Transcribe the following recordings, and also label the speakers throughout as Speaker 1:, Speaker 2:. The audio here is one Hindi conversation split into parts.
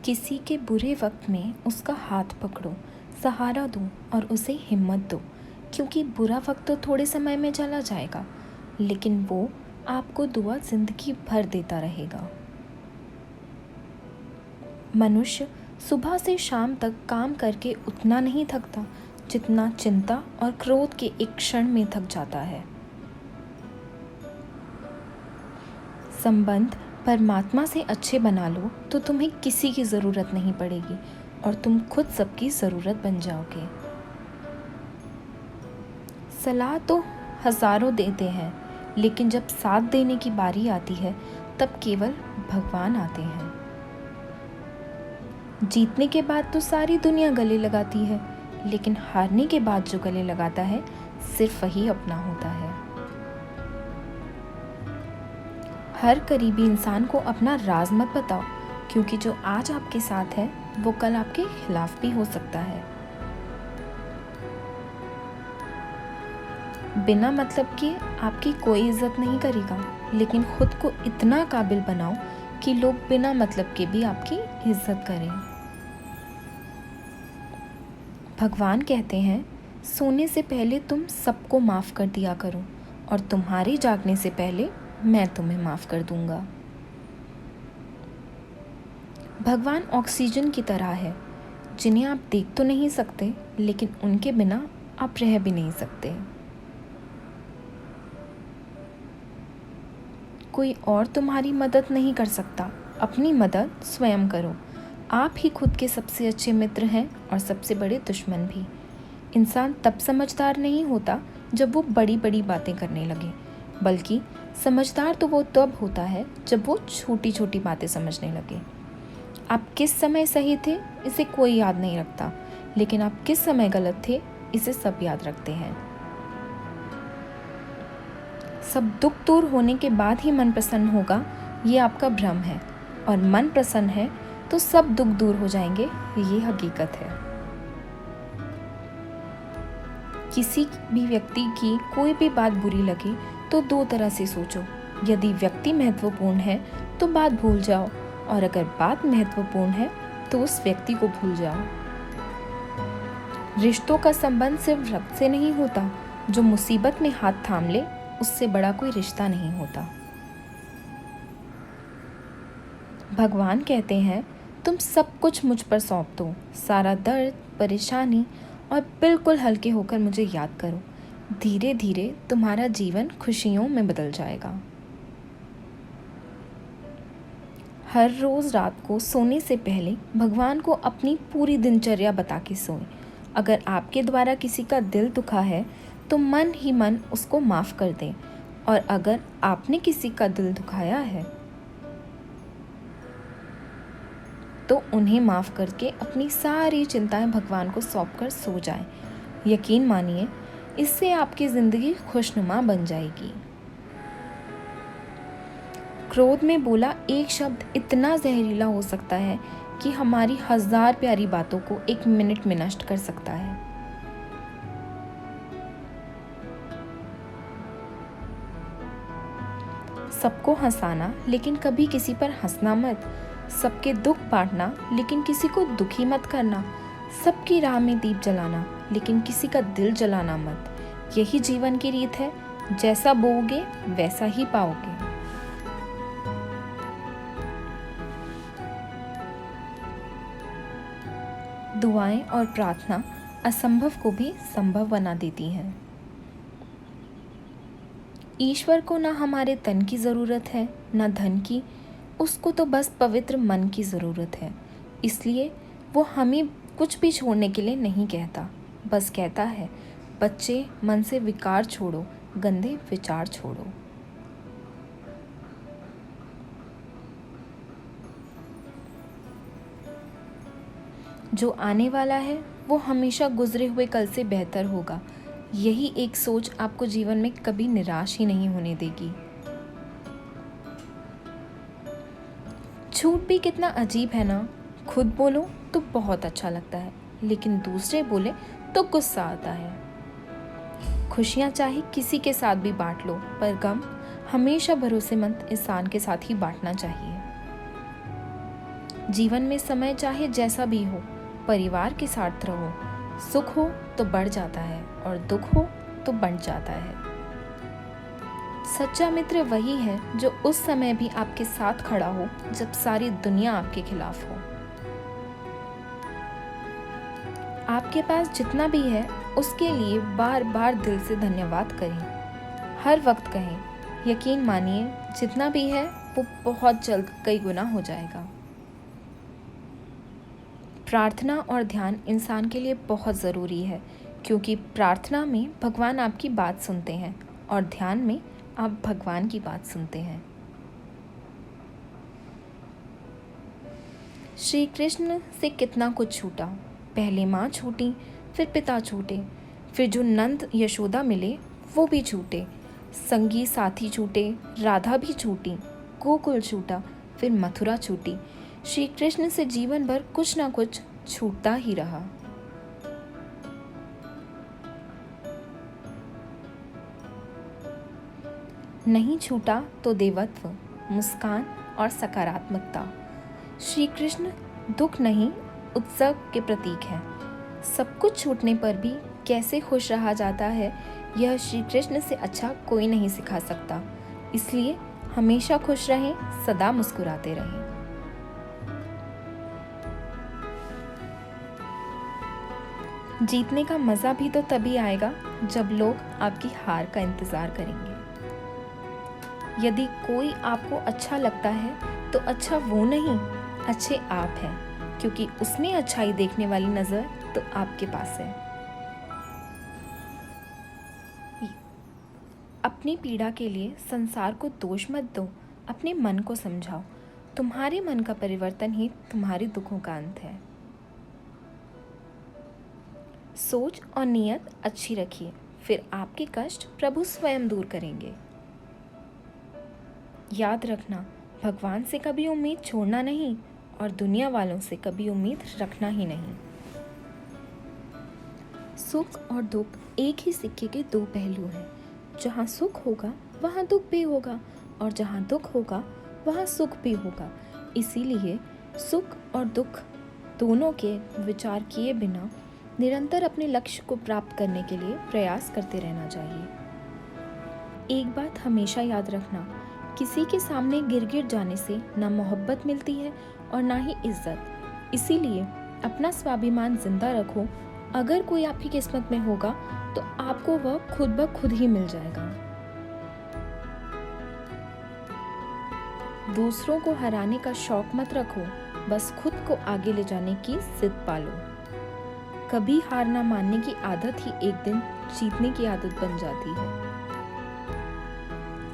Speaker 1: किसी के बुरे वक्त में उसका हाथ पकड़ो, सहारा दो और उसे हिम्मत दो, क्योंकि बुरा वक्त तो थोड़े समय में चला जाएगा, लेकिन वो आपको दुआ जिंदगी भर देता रहेगा। मनुष्य सुबह से शाम तक काम करके उतना नहीं थकता जितना चिंता और क्रोध के एक क्षण में थक जाता है। संबंध परमात्मा से अच्छे बना लो तो तुम्हें किसी की ज़रूरत नहीं पड़ेगी और तुम खुद सबकी ज़रूरत बन जाओगे। सलाह तो हज़ारों देते हैं, लेकिन जब साथ देने की बारी आती है तब केवल भगवान आते हैं। जीतने के बाद तो सारी दुनिया गले लगाती है, लेकिन हारने के बाद जो गले लगाता है सिर्फ वही अपना होता है। हर करीबी इंसान को अपना राज मत बताओ, क्योंकि जो आज आपके साथ है वो कल आपके खिलाफ भी हो सकता है। बिना मतलब के आपकी कोई इज्जत नहीं करेगा, लेकिन खुद को इतना काबिल बनाओ कि लोग बिना मतलब के भी आपकी इज्जत करें। भगवान कहते हैं, सोने से पहले तुम सबको माफ़ कर दिया करो और तुम्हारे जागने से पहले मैं तुम्हें माफ़ कर दूंगा। भगवान ऑक्सीजन की तरह है, जिन्हें आप देख तो नहीं सकते, लेकिन उनके बिना आप रह भी नहीं सकते। कोई और तुम्हारी मदद नहीं कर सकता, अपनी मदद स्वयं करो। आप ही खुद के सबसे अच्छे मित्र हैं और सबसे बड़े दुश्मन भी। इंसान तब समझदार नहीं होता जब वो बड़ी बड़ी बातें करने लगे, बल्कि समझदार तो वो तब होता है जब वो छोटी छोटी बातें समझने लगे। आप किस समय सही थे इसे कोई याद नहीं रखता, लेकिन आप किस समय गलत थे इसे सब याद रखते हैं। सब दुख दूर होने के बाद ही मन प्रसन्न होगा, ये आपका भ्रम है, और मन प्रसन्न है तो सब दुख दूर हो जाएंगे, ये हकीकत है। किसी भी व्यक्ति की कोई भी बात बुरी लगे तो दो तरह से सोचो। यदि व्यक्ति महत्वपूर्ण है तो बात भूल जाओ, और अगर बात महत्वपूर्ण है तो उस व्यक्ति को भूल जाओ। रिश्तों का संबंध सिर्फ रक्त से नहीं होता, जो मुसीबत में हाथ थाम ले उससे बड़ा कोई रिश्ता नहीं होता। भगवान कहते हैं, तुम सब कुछ मुझ पर सौंप दो, सारा दर्द, परेशानी, और बिल्कुल हल्के होकर मुझे याद करो। धीरे धीरे तुम्हारा जीवन खुशियों में बदल जाएगा। हर रोज़ रात को सोने से पहले भगवान को अपनी पूरी दिनचर्या बता के सोएं। अगर आपके द्वारा किसी का दिल दुखा है तो मन ही मन उसको माफ़ कर दें, और अगर आपने किसी का दिल दुखाया है तो उन्हें माफ़ करके अपनी सारी चिंताएं भगवान को सौंपकर सो जाएं। यकीन मानिए, इससे आपकी ज़िंदगी खुशनुमा बन जाएगी। क्रोध में बोला एक शब्द इतना जहरीला हो सकता है कि हमारी 1000 प्यारी बातों को 1 मिनट में नष्ट कर सकता है। सबको हंसाना, लेकिन कभी किसी पर हंसना मत। सबके दुख बांटना, लेकिन किसी को दुखी मत करना। सबकी राह में दीप जलाना, लेकिन किसी का दिल जलाना मत। यही जीवन की रीत है, जैसा बोओगे वैसा ही पाओगे। दुआएं और प्रार्थना असंभव को भी संभव बना देती हैं। ईश्वर को ना हमारे तन की ज़रूरत है, ना धन की, उसको तो बस पवित्र मन की ज़रूरत है। इसलिए वो हमें कुछ भी छोड़ने के लिए नहीं कहता, बस कहता है, बच्चे मन से विकार छोड़ो, गंदे विचार छोड़ो। जो आने वाला है वो हमेशा गुजरे हुए कल से बेहतर होगा। यही एक सोच आपको जीवन में कभी निराश ही नहीं होने देगी। झूठ भी कितना अजीब है ना। खुद बोलो तो बहुत अच्छा लगता है, लेकिन दूसरे बोले तो गुस्सा आता है। खुशियाँ चाहे किसी के साथ भी बांट लो, पर गम हमेशा भरोसेमंद इंसान के साथ ही बांटना चाहिए। जीवन में समय चाहे जैसा भी हो, परिवार के साथ रहो। सुख हो तो बढ़ जाता है और दुख हो तो बढ़ जाता है। सच्चा मित्र वही है जो उस समय भी आपके साथ खड़ा हो जब सारी दुनिया आपके खिलाफ हो। आपके पास जितना भी है उसके लिए बार बार दिल से धन्यवाद करें। हर वक्त कहें, यकीन मानिए जितना भी है वो बहुत जल्द कई गुना हो जाएगा। प्रार्थना और ध्यान इंसान के लिए बहुत ज़रूरी है, क्योंकि प्रार्थना में भगवान आपकी बात सुनते हैं और ध्यान में आप भगवान की बात सुनते हैं। श्री कृष्ण से कितना कुछ छूटा। पहले माँ छूटी, फिर पिता छूटे, फिर जो नंद यशोदा मिले वो भी छूटे, संगी साथी छूटे, राधा भी छूटी, गोकुल छूटा, फिर मथुरा छूटी। श्री कृष्ण से जीवन भर कुछ ना कुछ छूटता ही रहा। नहीं छूटा तो देवत्व, मुस्कान और सकारात्मकता। श्री कृष्ण दुख नहीं, उत्सव के प्रतीक हैं। सब कुछ छूटने पर भी कैसे खुश रहा जाता है, यह श्री कृष्ण से अच्छा कोई नहीं सिखा सकता। इसलिए हमेशा खुश रहें, सदा मुस्कुराते रहें। जीतने का मज़ा भी तो तभी आएगा जब लोग आपकी हार का इंतज़ार करेंगे। यदि कोई आपको अच्छा लगता है तो अच्छा वो नहीं, अच्छे आप हैं, क्योंकि उसमें अच्छाई देखने वाली नज़र तो आपके पास है। अपनी पीड़ा के लिए संसार को दोष मत दो, अपने मन को समझाओ। तुम्हारे मन का परिवर्तन ही तुम्हारे दुखों का अंत है। सोच और नियत अच्छी रखिए, फिर आपके कष्ट प्रभु स्वयं दूर करेंगे। याद रखना, भगवान से कभी उम्मीद छोड़ना नहीं और दुनिया वालों से कभी उम्मीद रखना ही नहीं। सुख और दुख एक ही सिक्के के दो पहलू हैं। जहाँ सुख होगा वहाँ दुख भी होगा और जहाँ दुख होगा वहाँ सुख भी होगा। इसीलिए सुख और दुख दोनों के विचार किए बिना निरंतर अपने लक्ष्य को प्राप्त करने के लिए प्रयास करते रहना चाहिए। एक बात हमेशा याद रखना, किसी के सामने गिर जाने से ना मोहब्बत मिलती है और ना ही इज्जत। इसीलिए अपना स्वाभिमान जिंदा रखो। अगर कोई आपकी किस्मत में होगा तो आपको वह खुद ब खुद ही मिल जाएगा। दूसरों को हराने का शौक मत रखो, बस खुद को आगे ले जाने की जिद पालो। कभी हार ना मानने की आदत ही एक दिन जीतने की आदत बन जाती है।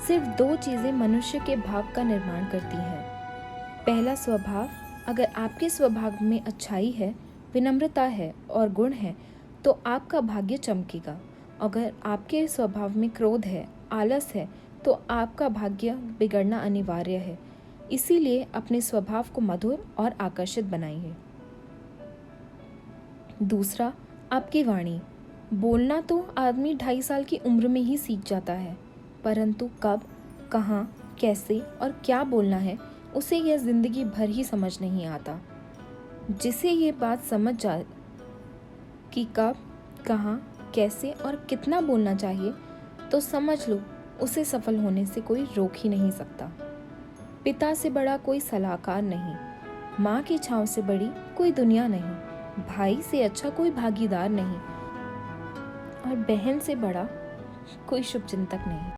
Speaker 1: सिर्फ दो चीजें मनुष्य के भाव का निर्माण करती हैं। पहला स्वभाव, अगर आपके स्वभाव में अच्छाई है, विनम्रता है और गुण है तो आपका भाग्य चमकेगा। अगर आपके स्वभाव में क्रोध है, आलस है तो आपका भाग्य बिगड़ना अनिवार्य है। इसीलिए अपने स्वभाव को मधुर और आकर्षित बनाइए। दूसरा, आपकी वाणी। बोलना तो आदमी 2.5 साल की उम्र में ही सीख जाता है, परंतु कब, कहाँ, कैसे और क्या बोलना है उसे यह जिंदगी भर ही समझ नहीं आता। जिसे ये बात समझ जाए कि कब, कहाँ, कैसे और कितना बोलना चाहिए, तो समझ लो उसे सफल होने से कोई रोक ही नहीं सकता। पिता से बड़ा कोई सलाहकार नहीं, माँ की छाँव से बड़ी कोई दुनिया नहीं, भाई से अच्छा कोई भागीदार नहीं और बहन से बड़ा कोई शुभचिंतक नहीं।